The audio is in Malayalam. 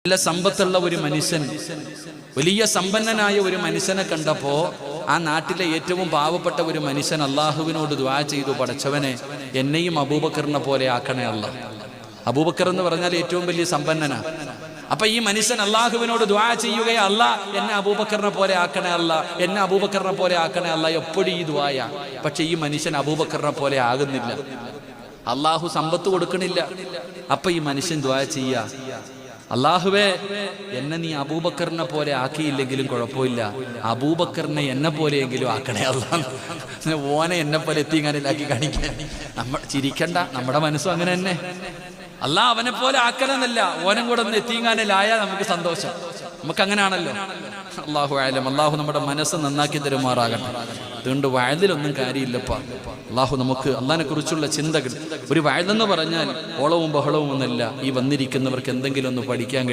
നല്ല സമ്പത്തുള്ള ഒരു മനുഷ്യൻ, വലിയ സമ്പന്നനായ ഒരു മനുഷ്യനെ കണ്ടപ്പോ ആ നാട്ടിലെ ഏറ്റവും പാവപ്പെട്ട ഒരു മനുഷ്യൻ അള്ളാഹുവിനോട് ദുആ ചെയ്തു, പടച്ചവനെ എന്നെയും അബൂബക്കറിനെ പോലെ ആക്കണേ അല്ല. അബൂബക്കർ എന്ന് പറഞ്ഞാൽ ഏറ്റവും വലിയ സമ്പന്നനാ. അപ്പൊ ഈ മനുഷ്യൻ അള്ളാഹുവിനോട് ദുആ ചെയ്യുകയാ, അല്ല എന്നെ അബൂബക്കറിനെ പോലെ ആക്കണേ അല്ല, എന്നെ അബൂബക്കറിനെ പോലെ ആക്കണേ അല്ല. എപ്പോഴും ഈ ദുആയാ. പക്ഷെ ഈ മനുഷ്യൻ അബൂബക്കറിനെ പോലെ ആകുന്നില്ല, അള്ളാഹു സമ്പത്ത് കൊടുക്കണില്ല. അപ്പൊ ഈ മനുഷ്യൻ ദുആ ചെയ്യാ, അള്ളാഹുവേ എന്നെ നീ അബൂബക്കറിനെ പോലെ ആക്കിയില്ലെങ്കിലും കുഴപ്പമില്ല, അബൂബക്കറിനെ എന്നെ പോലെയെങ്കിലും ആക്കണേ അല്ലാഹ്. ഓനെ എന്നെ പോലെ എത്തിങ്ങാനിലാക്കി കാണിക്കാൻ നമ്മൾ ചിരിക്കണ്ട, നമ്മുടെ മനസ്സും അങ്ങനെ തന്നെ. അല്ലാഹ് അവനെ പോലെ ആക്കണമെന്നല്ല, ഓനും കൂടെ ഒന്ന് എത്തിങ്ങാനിലായാൽ നമുക്ക് സന്തോഷം. നമുക്ക് അങ്ങനെയാണല്ലോ. അള്ളാഹു ആലം. അള്ളാഹു നമ്മുടെ മനസ്സ് നന്നാക്കി തരുമാറാകട്ടെ. അതുകൊണ്ട് വയലിലൊന്നും കാര്യമില്ലപ്പാ. അള്ളാഹു നമുക്ക് അള്ളാഹിനെ കുറിച്ചുള്ള ചിന്തകൾ, ഒരു വയലെന്ന് പറഞ്ഞാൽ ഓളവും ബഹളവും ഒന്നല്ല. ഈ വന്നിരിക്കുന്നവർക്ക് എന്തെങ്കിലും ഒന്ന് പഠിക്കാൻ